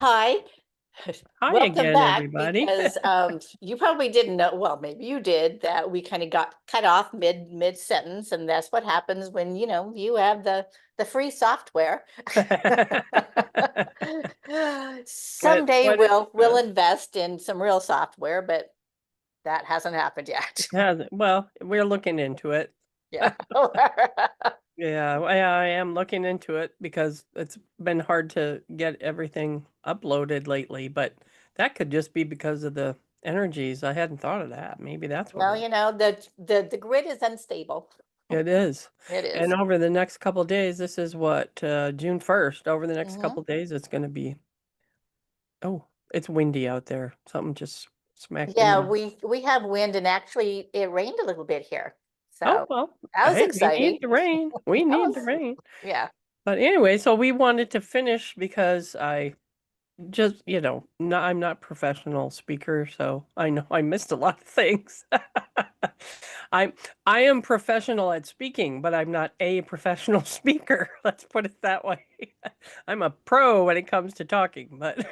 Hi, Hi welcome again, back everybody. because you probably didn't know, well, maybe you did, that we kind of got cut off mid sentence, and that's what happens when you have the free software. What Someday what it we'll invest in some real software, but that hasn't happened yet. has well, we're looking into it. Yeah. Yeah, I am looking into it because it's been hard to get everything uploaded lately, but that could just be because of the energies. I hadn't thought of that. Maybe that's what Well, it the grid is unstable. it is. It And is. over the next couple days, this is what, June 1st. Over the next Hmm. couple days, it's going to be, oh, it's windy out there. Something just smacked Yeah, into. we have wind, and actually it rained a little bit here. Oh, So well, that was hey, we need exciting. the rain. We That need the was, rain. yeah. But anyway, so we wanted to finish because I just, no, I'm not professional speaker, so I know I missed a lot of things. I'm I am professional at speaking, but I'm not a professional speaker. Let's put it that way. I'm a pro when it comes to talking, but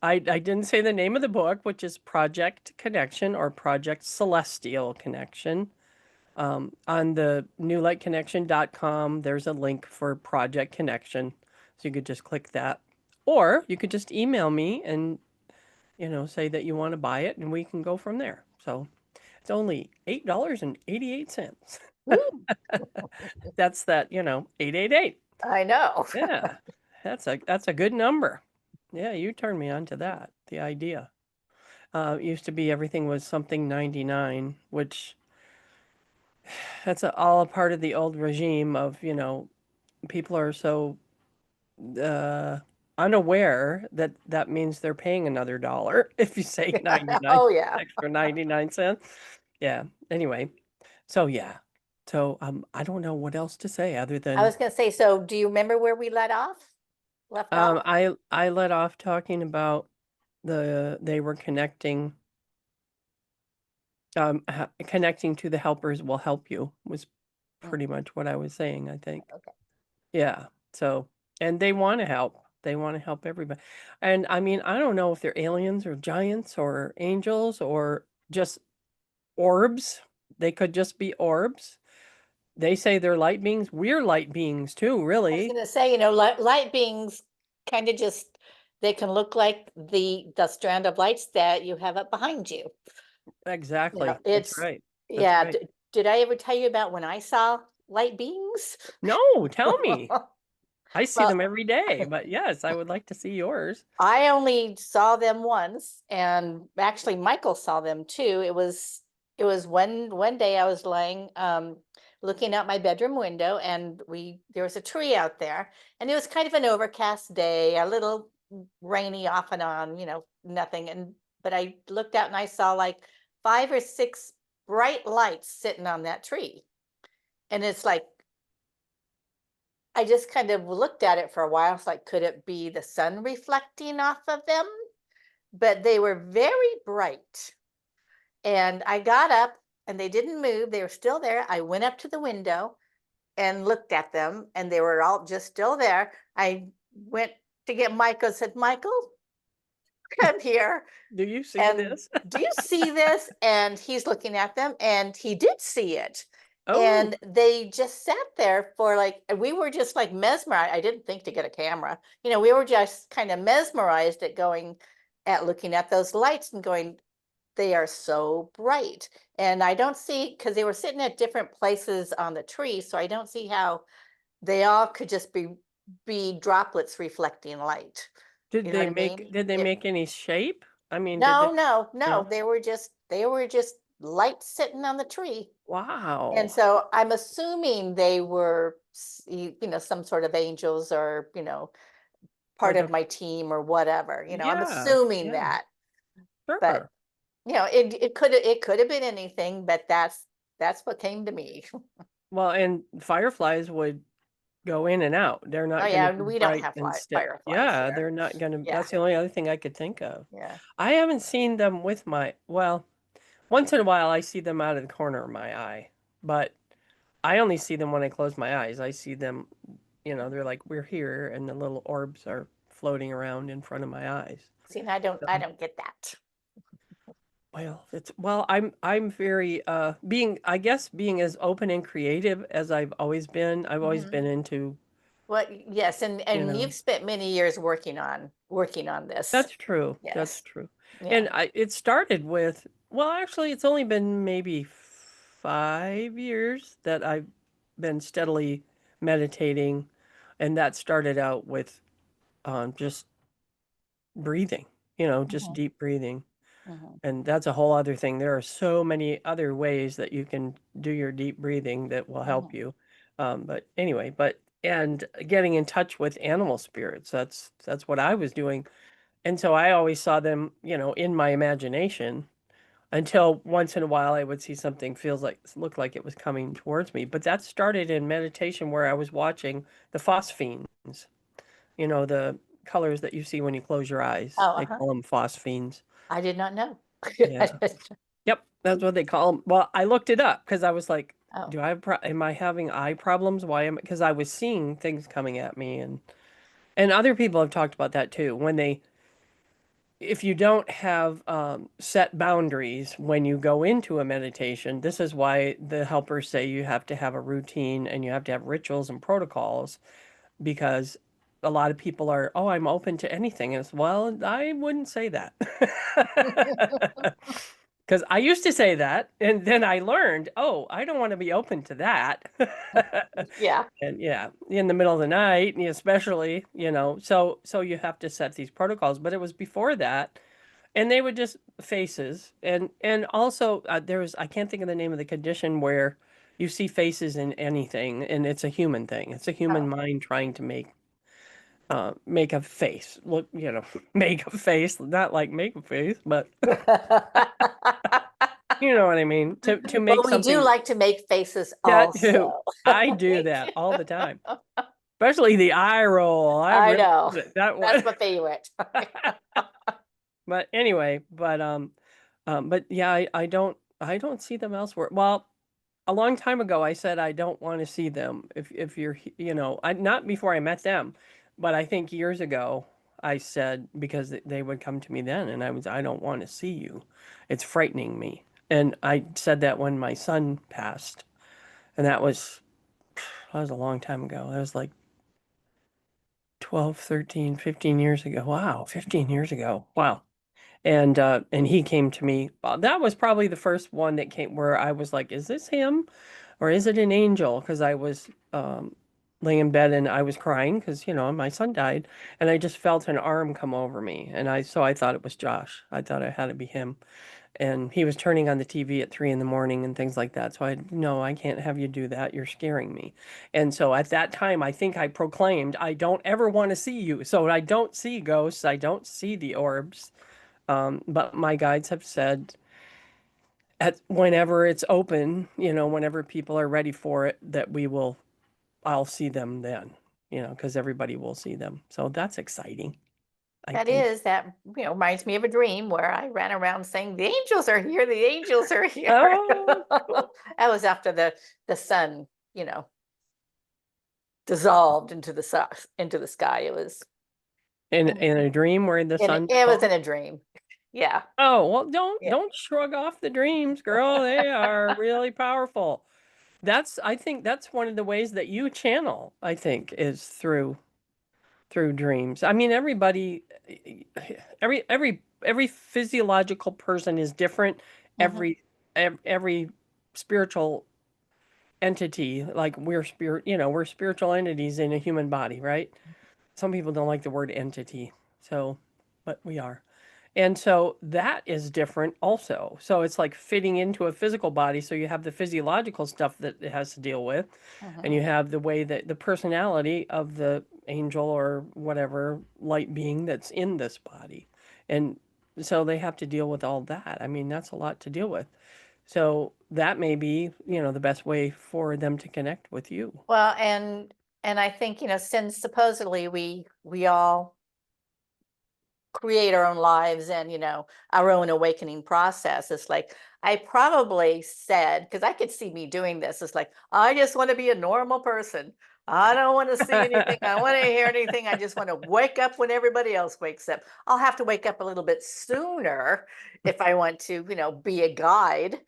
I didn't say the name of the book, which is Project Connection or Project Celestial Connection. On the newlightconnection.com, there's a link for Project Connection. So you could just click that. Or you could just email me and, say that you want to buy it and we can go from there. So it's only $8.88. Woo, That's that, 888. I know. Yeah. That's a good number. Yeah, you turned me on to that, the idea. It used to be everything was something 99, which that's all a part of the old regime of, people are so uh, unaware that that means they're paying another dollar if you say 99, Oh yeah. extra 99 cents. Yeah. Anyway, so yeah. So I don't know what else to say other I than was gonna say, so do you remember where we left off? I let off talking about they were connecting to the helpers will help you was Mm, pretty much what I was saying, I think. okay. Yeah. So, and they want to help. They want to help everybody. And I mean, I don't know if they're aliens or giants or angels or just orbs. They could just be orbs. They say they're light beings. We're light beings too, I was really. gonna say, light beings kind of just, they can look like the strand of lights that you have up behind you. Exactly. That's It's, right. That's yeah. right. Did I ever tell you about when I saw light beings? No, tell me. I see Well, them every day, but yes, I would like to see yours. I only saw them once, and actually Michael saw them too. It was one day I was laying looking out my bedroom window, and we there was a tree out there, and it was kind of an overcast day, a little rainy off and on, nothing. And but I looked out and I saw like five or six bright lights sitting on that tree. And it's like I just kind of looked at it for a while. It's like, could it be the sun reflecting off of them? But they were very bright. And I got up and they didn't move. They were still there. I went up to the window and looked at them, and they were all just still there. I went to get Michael, said, Michael, come here. Do you see And this? do you see this? And he's looking at them, and he did see it. Oh, And they just sat there for like, we were just like mesmerized. I didn't think to get a camera. We were just kind of mesmerized at looking at those lights and going, they are so bright. And I don't see, because they were sitting at different places on the tree, so I don't see how they all could just be droplets reflecting light. You know what I mean? did they make any shape? I mean, did No, they no, no. no? They were just lights sitting on the tree. And Wow. so I'm assuming they were some sort of angels, or Or part of the my team or whatever. I'm yeah, assuming yeah, that. But sure. it could have been anything, but that's what came to me. Well, and fireflies would go in and out. They're Oh not going yeah, to and be we don't bright have and stick. fireflies Yeah, here. they're not going to. Yeah, That's the only other thing I could think of. yeah. I haven't seen them with my, well, once in a while I see them out of the corner of my eye, but I only see them when I close my eyes. I see them You know, they're like, we're here, and the little orbs are floating around in front of my eyes. See, and I don't get that. I'm very being I guess being as open and creative as I've always been. I've always Hmm. been into, Well, yes, you and know, you've spent many years working on this. that's true. That's Yes. true. Yeah. And it started with, well, actually it's only been maybe 5 years that I've been steadily meditating, and that started out with just breathing, just Hmm. deep breathing. Hmm. And that's a whole other thing. There are so many other ways that you can do your deep breathing that will help Hmm. you. But anyway, and getting in touch with animal spirits, that's what I was doing. And so I always saw them, in my imagination until once in a while I would see something look like it was coming towards me. But that started in meditation where I was watching the phosphenes, the colors that you see when you close your eyes. Oh, They uh-huh. call them phosphenes. I did not know. Yeah. Yep, that's what they call them. Well, I looked it up because I was like, Oh. am I having eye problems? Why am because I was seeing things coming at me, and other people have talked about that too. If you don't have set boundaries when you go into a meditation, this is why the helpers say you have to have a routine and you have to have rituals and protocols, because a lot of people are, oh, I'm open to anything. And it's, well, I wouldn't say that. Because I used to say that, and then I learned, oh, I don't want to be open to that. Yeah. And yeah, in the middle of the night, especially, so you have to set these protocols. But it was before that, and they would just faces, and also I can't think of the name of the condition where you see faces in anything, and it's a human thing. It's a human Oh. mind trying to make a face. Look, make a face, not like make a face, but you know what I mean? To Well, make we do something like to make faces that also. too. I do that all the time. Especially the eye roll. I I really know. love it. That That's one. my favorite. But anyway, but yeah, I don't see them elsewhere. Well, a long time ago I said I don't want to see them if you're not before I met them, but I think years ago I said, because they would come to me then, and I don't want to see you. It's frightening me. And I said that when my son passed, and that was a long time ago. That was like 12, 13, 15 years ago. Wow, 15 years ago. Wow. And he came to me. That was probably the first one that came where I was like, is this him or is it an angel? Because I was laying in bed and I was crying because, my son died, and I just felt an arm come over me, and I thought it was Josh. I thought it had to be him. And he was turning on the TV at 3 in the morning and things like that. So no, I can't have you do that. You're scaring me. And so at that time, I think I proclaimed, I don't ever want to see you. So I don't see ghosts. I don't see the orbs. But my guides have said, whenever it's open, whenever people are ready for it, I'll see them then, because everybody will see them. So that's exciting, I That think. is, that, reminds me of a dream where I ran around saying, the angels are here, the angels are here. Oh, cool. That was after the sun, dissolved into the sky. It was In a dream where the and sun it was in falls. a dream. Yeah. Oh, well, don't Yeah. don't shrug off the dreams, girl. They are really powerful. I think that's one of the ways that you channel, I think, is through dreams. I mean, every physiological person is different. Hmm. Every spiritual entity, like we're spiritual entities in a human body, right? Some people don't like the word entity, so, but we are. And so that is different also. So it's like fitting into a physical body. So you have the physiological stuff that it has to deal with, and you Hmm. have the way that the personality of the angel or whatever light being that's in this body. And so they have to deal with all that. I mean, that's a lot to deal with. So that may be, the best way for them to connect with you. Well, and I think, since supposedly we all create our own lives and, our own awakening process, it's like I probably said, because I could see me doing this, it's like, I just want to be a normal person. I don't want to see anything. I don't want to hear anything. I just want to wake up when everybody else wakes up. I'll have to wake up a little bit sooner if I want to, be a guide.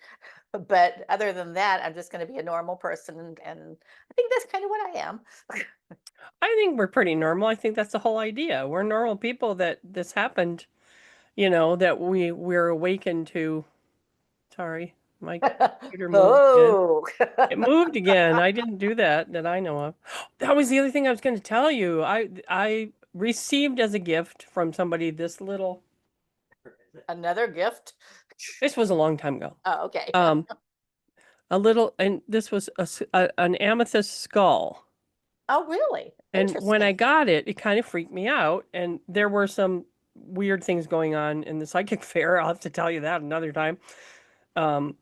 But other than that, I'm just going to be a normal person. And I think that's kind of what I am. I think we're pretty normal. I think that's the whole idea. We're normal people that this happened, that we're awakened to. Sorry, my computer moved again. Oh, It moved again. I didn't do that I know of. That was the other thing I was going to tell you. I received as a gift from somebody this little. another gift. This was a long time ago. Oh, okay. Um, a little, and this was an amethyst skull. Oh, really? And when I Interesting. got it, it kind of freaked me out. And there were some weird things going on in the psychic fair. I'll have to tell you that another time. Um,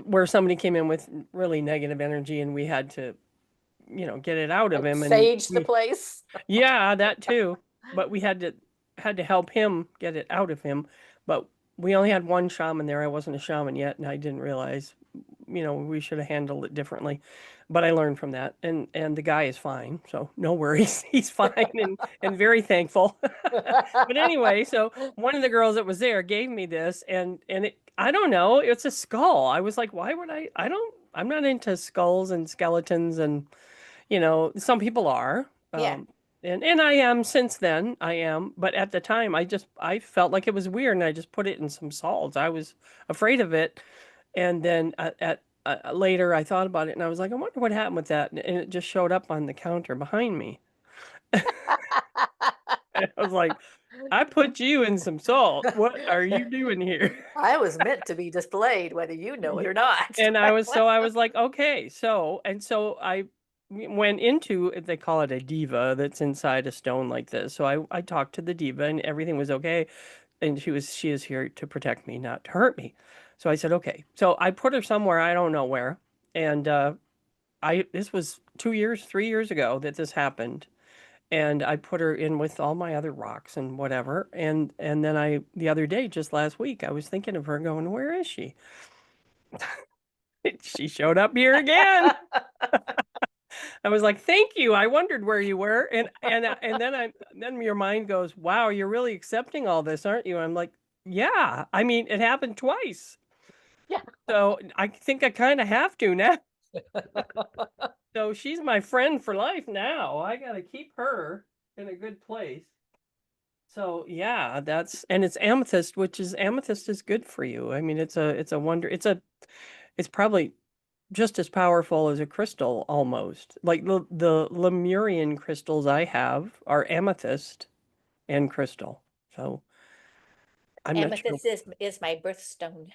where somebody came in with really negative energy and we had to, get it out of Like him. And sage the place. yeah, that too. But we had to help him get it out of him. But we only had one shaman there. I wasn't a shaman yet, and I didn't realize, we should have handled it differently. But I learned from that, and the guy is fine, so no worries. He's fine and very thankful. But anyway, so one of the girls that was there gave me this, and I don't know, it's a skull. I was like, why would I'm not into skulls and skeletons and some people are. Yeah. And I am since then, I am. But at the time, I felt like it was weird, and I just put it in some salt. I was afraid of it, and then later I thought about it, and I was like, I wonder what happened with that, and it just showed up on the counter behind me. And I was like, I put you in some salt. What are you doing here? I was meant to be displayed, whether you know it Yeah. or not. And I was like, okay, so I went into, they call it a diva that's inside a stone like this. So I talked to the diva and everything was okay. And she is here to protect me, not to hurt me. So I said, okay. So I put her somewhere, I don't know where. And this was 2 years, 3 years ago that this happened. And I put her in with all my other rocks and whatever. And then the other day, just last week, I was thinking of her going, where is she? She showed up here again. I was like, "Thank you. I wondered where you were." And then your mind goes, "Wow, you're really accepting all this, aren't you?" I'm like, "Yeah. I mean, it happened twice. Yeah. So, I think I kind of have to now." So, she's my friend for life now. I got to keep her in a good place. So, yeah, and it's amethyst, amethyst is good for you. I mean, it's a wonder. It's probably just as powerful as a crystal almost. Like the Lemurian crystals I have are amethyst and crystal. So I'm not sure. Amethyst is my birthstone.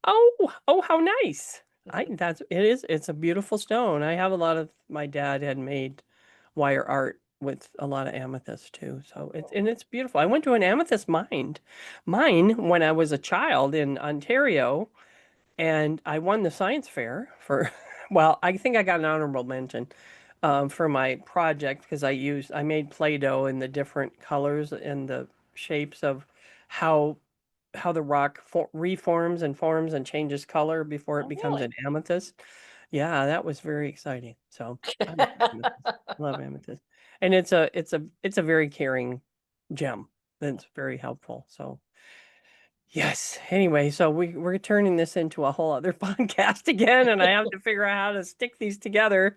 Oh, how nice. It's a beautiful stone. I have a lot of my dad had made wire art with a lot of amethyst too. So it's beautiful. I went to an amethyst mine when I was a child in Ontario. And I won the science fair for, well, I think I got an honorable mention for my project because I made Play-Doh in the different colors and the shapes of how how the rock reforms and forms and changes color before it Oh, becomes really? an amethyst. Yeah, that was very exciting. So I love amethyst. I love amethyst, and it's a very caring gem that's very helpful. So. Yes. Anyway, so we're turning this into a whole other podcast again, and I have to figure out how to stick these together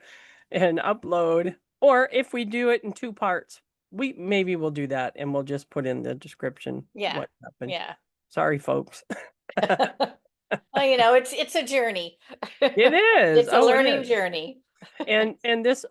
and upload. Or if we do it in two parts, we'll do that and we'll just put in the description Yeah. what happened. Yeah. Sorry, folks. Well, it's a journey. It is. It's a Oh, it learning is. journey. And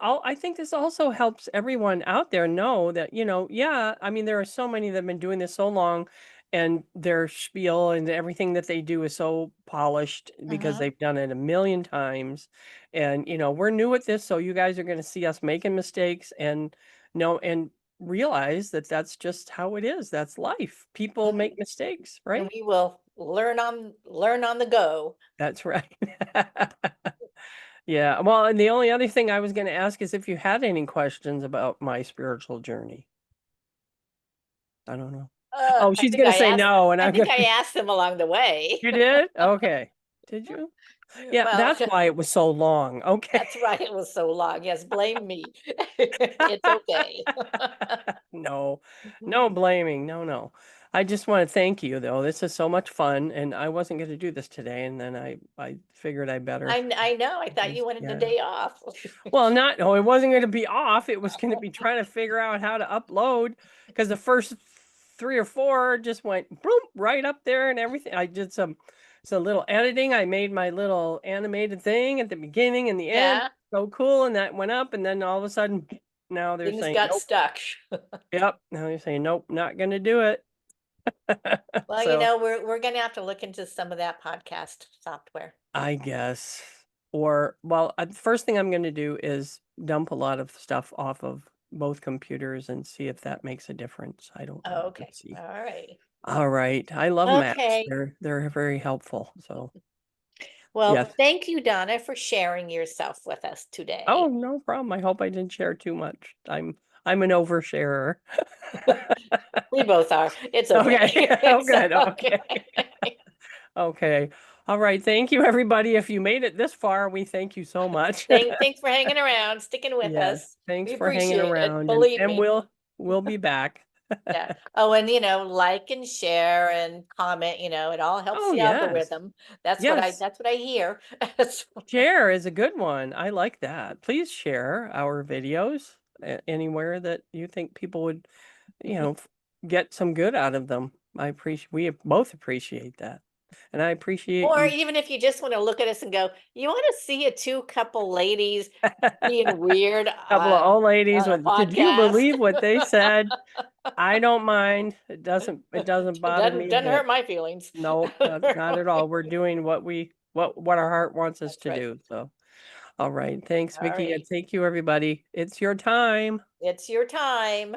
I think this also helps everyone out there know that, yeah, I mean, there are so many that have been doing this so long and their spiel and everything that they do is so polished because Hmm. they've done it a million times. And, we're new at this, so you guys are going to see us making mistakes and know and realize that that's just how it is. That's life. People Hmm. make mistakes, And right? we will learn on the go. That's right. Yeah. Well, and the only other thing I was going to ask is if you had any questions about my spiritual journey. I don't know. Oh, I she's think going to I say asked no, and I I'm think going I to. asked them along the way. You did? Okay. Did you? Yeah, Well, that's why it was so long. Okay. that's right. It was so long. Yes, blame me. It's okay. No, no blaming. No, no. I just want to thank you though. This is so much fun and I wasn't going to do this today and then I figured I better I know. I thought because you wanted the yeah. day off. Well, not no, it wasn't going to be off. It was going to be trying to figure out how to upload because the first 3 or 4 just went boom right up there and everything. I did some little editing. I made my little animated thing at the beginning and the end. Yeah, So cool, and that went up, and then all of a sudden, now they're things saying got nope. stuck. Yep. Now they're saying nope, not going to do it. Well, So we're gonna have to look into some of that podcast software. I guess, or well, first thing I'm going to do is dump a lot of stuff off of both computers and see if that makes a difference. I don't know. Okay. Let's see. All right. All right. I love maps. Okay. They're very helpful. So Well, yes. thank you, Donna, for sharing yourself with us Oh, today. no problem. I hope I didn't share too much. I'm an oversharer. We both are. It's okay. Okay. Oh, It's good. okay. Okay. Okay. All right. Thank you, everybody. If you made it this far, we thank you so much. Thanks for hanging around, sticking with Yes. us. Thanks We for hanging appreciate it. around Believe and me. we'll be back. Yeah. Oh, and like and share and comment, it all helps Oh, the yes. algorithm. That's what I Yes. that's what I hear. Share is a good one. I like that. Please share our videos anywhere that you think people would, you know, get some good out of them. We both appreciate that. And I appreciate Or you. even if you just want to look at us and go, you want to see a two couple ladies being weird Couple of old ladies on a with, could you podcast. believe what they said? I don't mind. It doesn't bother me a Doesn't hurt bit. my feelings. No, not at all. We're doing what our heart wants us That's to right. do. So, all right. Thanks, All Vicki, and right. thank you, everybody. It's your time. It's your time.